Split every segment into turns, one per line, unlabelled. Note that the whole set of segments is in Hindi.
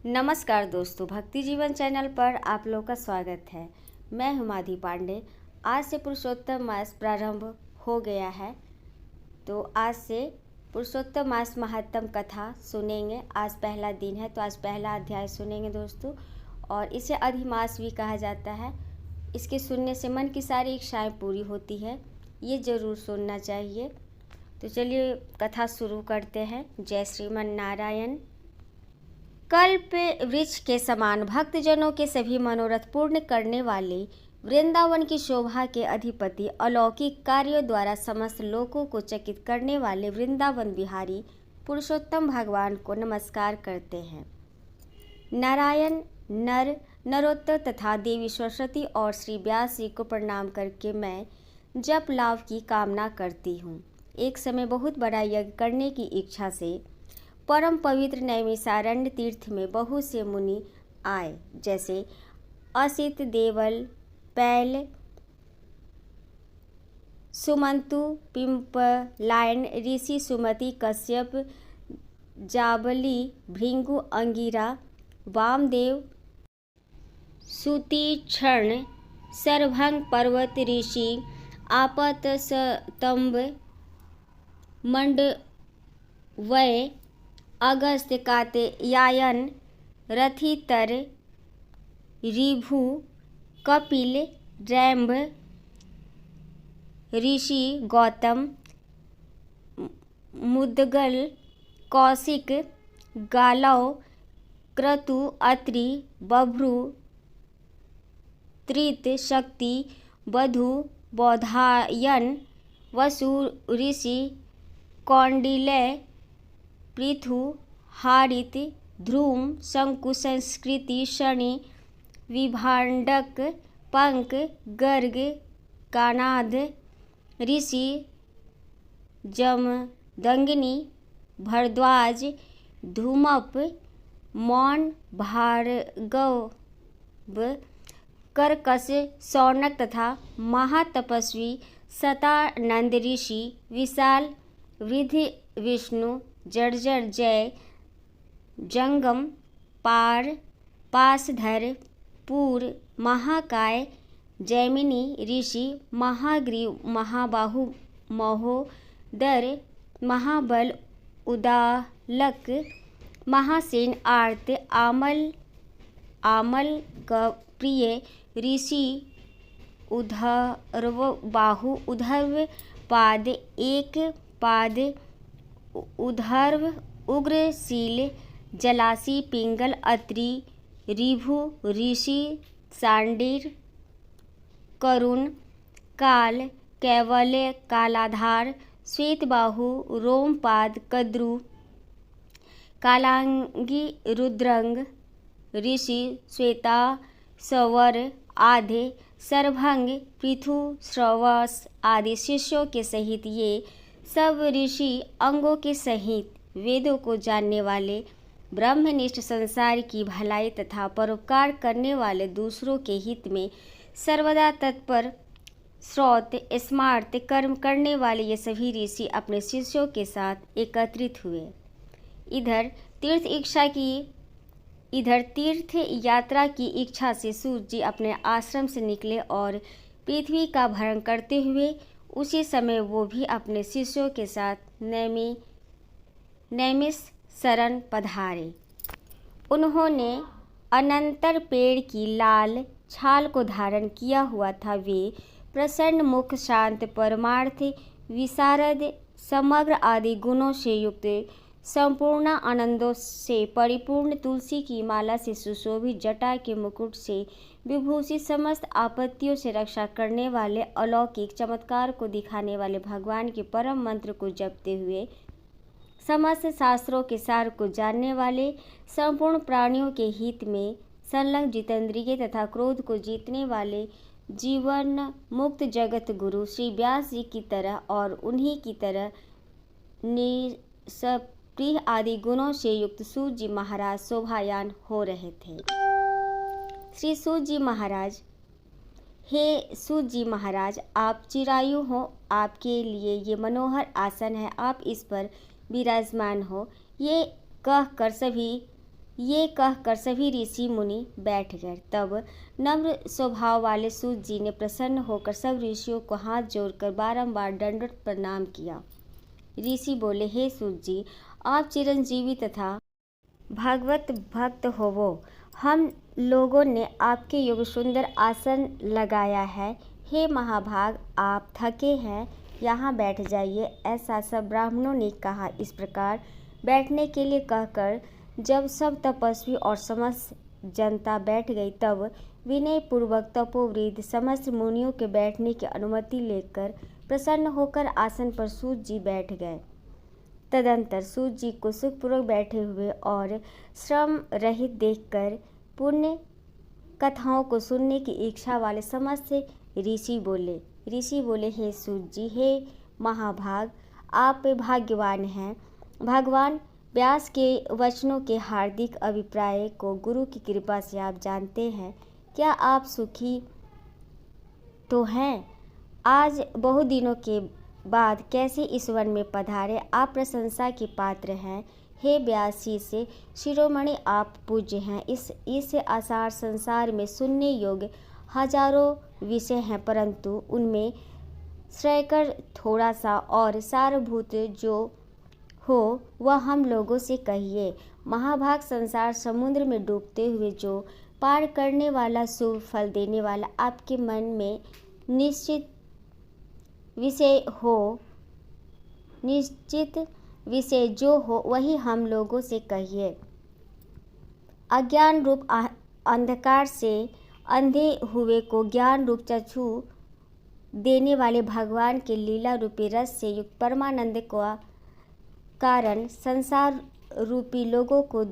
नमस्कार दोस्तों, भक्ति जीवन चैनल पर आप लोग का स्वागत है। मैं हूं माधि पांडे। आज से पुरुषोत्तम मास प्रारंभ हो गया है, तो आज से पुरुषोत्तम मास महात्म कथा सुनेंगे। आज पहला दिन है, तो आज पहला अध्याय सुनेंगे दोस्तों। और इसे अधिमास भी कहा जाता है। इसके सुनने से मन की सारी इच्छाएं पूरी होती है, ये ज़रूर सुनना चाहिए। तो चलिए कथा शुरू करते हैं। जय श्रीमन नारायण। कल्प वृक्ष के समान भक्तजनों के सभी मनोरथ पूर्ण करने वाले वृंदावन की शोभा के अधिपति, अलौकिक कार्यों द्वारा समस्त लोगों को चकित करने वाले वृंदावन बिहारी पुरुषोत्तम भगवान को नमस्कार करते हैं। नारायण, नर, नरोत्तर तथा देवी सरस्वती और श्री व्यास जी को प्रणाम करके मैं जप लाभ की कामना करती हूँ। एक समय बहुत बड़ा यज्ञ करने की इच्छा से परम पवित्र नैमिषारण्य तीर्थ में बहुत से मुनि आए, जैसे असित, देवल, पैल, सुमंतु, पिंपलायन, ऋषि, सुमति, कश्यप, जाबली, भृंगु, अंगिरा, वामदेव, सुतीक्षण, सरभंग, पर्वत ऋषि, आपतस्तंभ, मंडवय, अगस्त्य, कात्यायन, रथितर, ऋभु, कपिल, रैम्भ, ऋषि, गौतम, मुद्गल, कौशिक, गालव, क्रतु, अत्रि, बभ्रु, त्रित, शक्ति, बधु, बौधायन, वसु ऋषि, कौंडिल्य, पृथु, हारित, ध्रुम, शंकु, संस्कृति, शनि, विभांडक, पंक, गर्ग, कानाद, ऋषि, जमदग्नि, भरद्वाज, धूमप, मौन, भार्गव, कर्कश, शौनक तथा महातपस्वी शतानंद ऋषि, विशाल, वृद्धि, विष्णु, जर्जर, जय, जंगम, पार, पासधर, पूर, महाकाय, जैमिनी ऋषि, महाग्रीव, महाबाहु, महोदर, महाबल, उदालक, महासेन, आर्त, आमल का प्रिय ऋषि, उधर्वबाहु, उधर्व पाद, एक पाद, उधर्व, उग्रशील, जलासी, पिंगल, अत्रि, ऋभु, ऋषि, सांडीर, करुण, काल, कैवल्य, कालाधार, श्वेतबाहु, रोमपाद, कद्रु, कालांगी, रुद्रंग, ऋषि, श्वेता, सवर आदि, सरभंग, पृथु, श्रवस आदि शिष्यों के सहित ये सब ऋषि अंगों के सहित वेदों को जानने वाले, ब्रह्मनिष्ठ, संसार की भलाई तथा परोपकार करने वाले, दूसरों के हित में सर्वदा तत्पर, श्रौत स्मार्त कर्म करने वाले ये सभी ऋषि अपने शिष्यों के साथ एकत्रित हुए। इधर तीर्थ यात्रा की इच्छा से सूर्य जी अपने आश्रम से निकले और पृथ्वी का भ्रमण करते हुए उसी समय वो भी अपने शिष्यों के साथ नैमिषारण्य पधारे। उन्होंने अनंतर पेड़ की लाल छाल को धारण किया हुआ था। वे प्रसन्न मुख, शांत, परमार्थ विशारद, समग्र आदि गुणों से युक्त, संपूर्ण आनंदों से परिपूर्ण, तुलसी की माला से सुशोभित, जटा के मुकुट से विभूषित, समस्त आपत्तियों से रक्षा करने वाले, अलौकिक चमत्कार को दिखाने वाले भगवान के परम मंत्र को जपते हुए समस्त शास्त्रों के सार को जानने वाले, संपूर्ण प्राणियों के हित में संलग्न, जितेंद्रिय तथा क्रोध को जीतने वाले, जीवन मुक्त जगत गुरु श्री व्यास जी की तरह और उन्हीं की तरह निष्प्रिय आदि गुणों से युक्त सूत जी महाराज शोभायान हो रहे थे। श्री सूत जी महाराज, हे सूत जी महाराज, आप चिरायु हो, आपके लिए ये मनोहर आसन है, आप इस पर विराजमान हो। ये कहकर सभी ये कहकर सभी ऋषि मुनि बैठ गए। तब नम्र स्वभाव वाले सूत जी ने प्रसन्न होकर सब ऋषियों को हाथ जोड़कर बारंबार दंडवत प्रणाम किया। ऋषि बोले, हे सूत जी, आप चिरंजीवी तथा भागवत भक्त होवो। हम लोगों ने आपके योग सुंदर आसन लगाया है। हे महाभाग, आप थके हैं, यहाँ बैठ जाइए। ऐसा सब ब्राह्मणों ने कहा। इस प्रकार बैठने के लिए कहकर जब सब तपस्वी और समस्त जनता बैठ गई, तब विनय पूर्वक तपोवृद्ध समस्त मुनियों के बैठने की अनुमति लेकर प्रसन्न होकर आसन पर सूत जी बैठ गए। तदंतर सूत जी को सुखपूर्वक बैठे हुए और श्रम रहित देखकर पुण्य कथाओं को सुनने की इच्छा वाले समस्त ऋषि बोले, हे सूत जी, हे महाभाग, आप भाग्यवान हैं। भगवान व्यास के वचनों के हार्दिक अभिप्राय को गुरु की कृपा से आप जानते हैं। क्या आप सुखी तो हैं? आज बहुत दिनों के बाद कैसे इस वन में पधारे, आप प्रशंसा के पात्र हैं। हे व्यास जी से शिरोमणि, आप पूज्य हैं। इस आसार संसार में सुनने योग्य हजारों विषय हैं, परंतु उनमें श्रेयकर थोड़ा सा और सारभूत जो हो वह हम लोगों से कहिए। महाभाग, संसार समुद्र में डूबते हुए जो पार करने वाला, शुभ फल देने वाला आपके मन में निश्चित विषय जो हो वही हम लोगों से कहिए। अज्ञान रूप अंधकार से अंधे हुए को ज्ञान रूप चक्षु देने वाले भगवान के लीला रूपी रस से युक्त परमानंद का कारण संसार रूपी लोगों को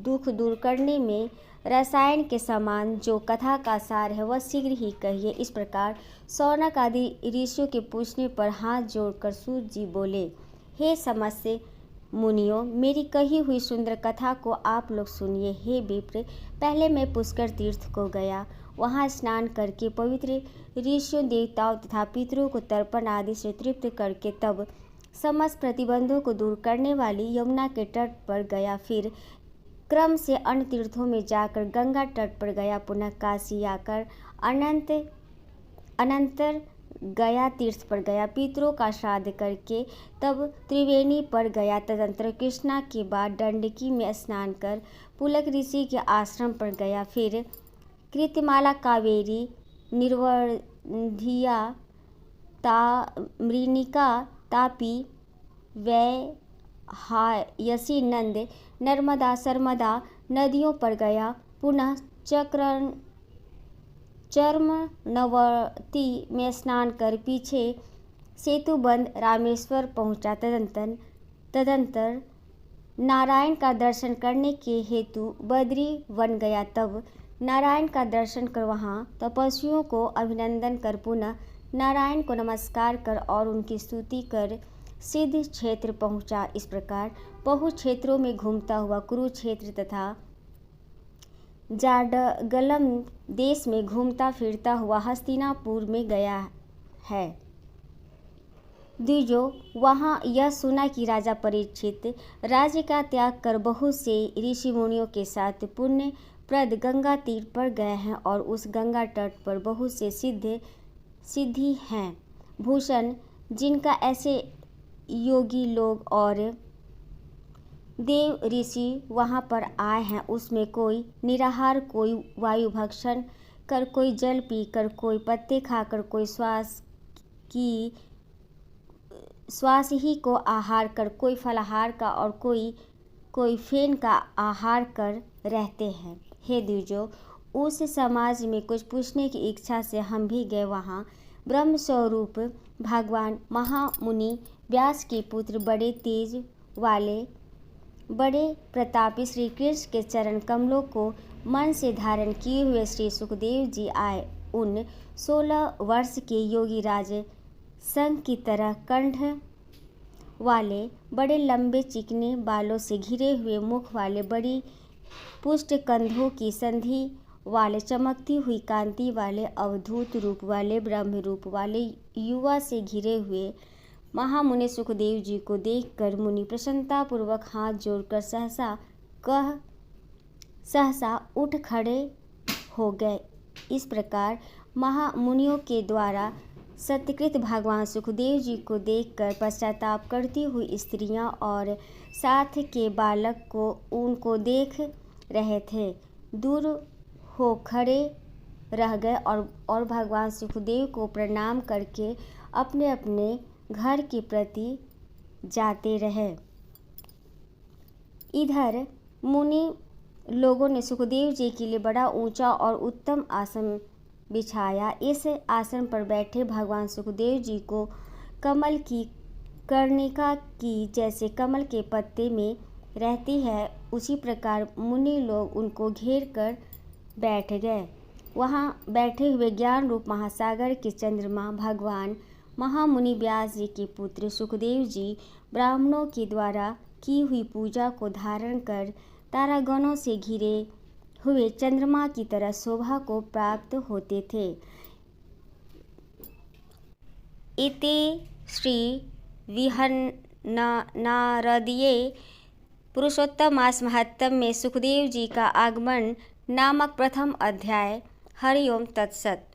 दुख दूर करने में रसायन के समान जो कथा का सार है वह शीघ्र ही कहिए। इस प्रकार शौनक आदि ऋषियों के पूछने पर हाथ जोड़कर सूत जी बोले, हे समस्त मुनियों, मेरी कही हुई सुंदर कथा को आप लोग सुनिए। हे विप्र, पहले मैं पुष्कर तीर्थ को गया। वहाँ स्नान करके पवित्र ऋषियों, देवताओं तथा पितरों को तर्पण आदि से तृप्त करके तब समस्त प्रतिबंधों को दूर करने वाली यमुना के तट पर गया। फिर क्रम से अन्य तीर्थों में जाकर गंगा तट पर गया। पुनः काशी आकर अनंतर गया तीर्थ पर गया। पितरों का श्राद्ध करके तब त्रिवेणी पर गया। तदंतर कृष्णा के बाद दंडकी में स्नान कर पुलक ऋषि के आश्रम पर गया। फिर कृतमाला, कावेरी, निर्वधिया, मृणिका, तापी, वैहायसी, नंद, नर्मदा, सरमदा नदियों पर गया। पुनः चर्मनवती में स्नान कर पीछे सेतुबंध रामेश्वर पहुँचा। तदंतर नारायण का दर्शन करने के हेतु बद्री वन गया। तब नारायण का दर्शन कर वहाँ तपस्वियों को अभिनंदन कर पुनः नारायण को नमस्कार कर और उनकी स्तुति कर सिद्ध क्षेत्र पहुँचा। इस प्रकार बहु क्षेत्रों में घूमता हुआ कुरुक्षेत्र तथा जाडगलम देश में घूमता फिरता हुआ हस्तिनापुर में गया है। द्विजो, वहाँ यह सुना कि राजा परीक्षित राज्य का त्याग कर बहुत से ऋषि मुनियों के साथ पुण्य प्रद गंगा तीर पर गए हैं और उस गंगा तट पर बहुत से सिद्धि हैं भूषण, जिनका ऐसे योगी लोग और देव ऋषि वहाँ पर आए हैं। उसमें कोई निराहार, कोई वायु भक्षण कर, कोई जल पीकर, कोई पत्ते खाकर, कोई श्वास ही को आहार कर, कोई फलाहार का और कोई फेन का आहार कर रहते हैं। हे द्विजो, उस समाज में कुछ पूछने की इच्छा से हम भी गए। वहाँ ब्रह्म स्वरूप भगवान महामुनि व्यास के पुत्र, बड़े तेज वाले, बड़े प्रतापी श्री कृष्ण के चरण कमलों को मन से धारण किए हुए श्री सुखदेव जी आए। उन 16 वर्ष के योगी राज संघ की तरह कंठ वाले, बड़े लंबे चिकने बालों से घिरे हुए मुख वाले, बड़ी पुष्ट कंधों की संधि वाले, चमकती हुई कांति वाले, अवधूत रूप वाले, ब्रह्म रूप वाले युवा से घिरे हुए महामुनि सुखदेव जी को देखकर मुनि प्रसन्नतापूर्वक हाथ जोड़कर सहसा कह सहसा उठ खड़े हो गए। इस प्रकार महामुनियों के द्वारा सत्कृत भगवान सुखदेव जी को देखकर पश्चाताप करती हुई स्त्रियां और साथ के बालक को उनको देख रहे थे, दूर हो खड़े रह गए और भगवान सुखदेव को प्रणाम करके अपने अपने घर के प्रति जाते रहे। इधर मुनि लोगों ने सुखदेव जी के लिए बड़ा ऊंचा और उत्तम आसन बिछाया। इस आसन पर बैठे भगवान सुखदेव जी को कमल की कर्णिका की जैसे कमल के पत्ते में रहती है, उसी प्रकार मुनि लोग उनको घेर कर बैठ गए। वहाँ बैठे हुए ज्ञान रूप महासागर के चंद्रमा भगवान महामुनि व्यास जी के पुत्र सुखदेव जी ब्राह्मणों के द्वारा की हुई पूजा को धारण कर तारागणों से घिरे हुए चंद्रमा की तरह शोभा को प्राप्त होते थे। इति श्री विहन्नारदीये पुरुषोत्तम मास महात्म्य में सुखदेव जी का आगमन नामक प्रथम अध्याय। हरि ओम तत्सत।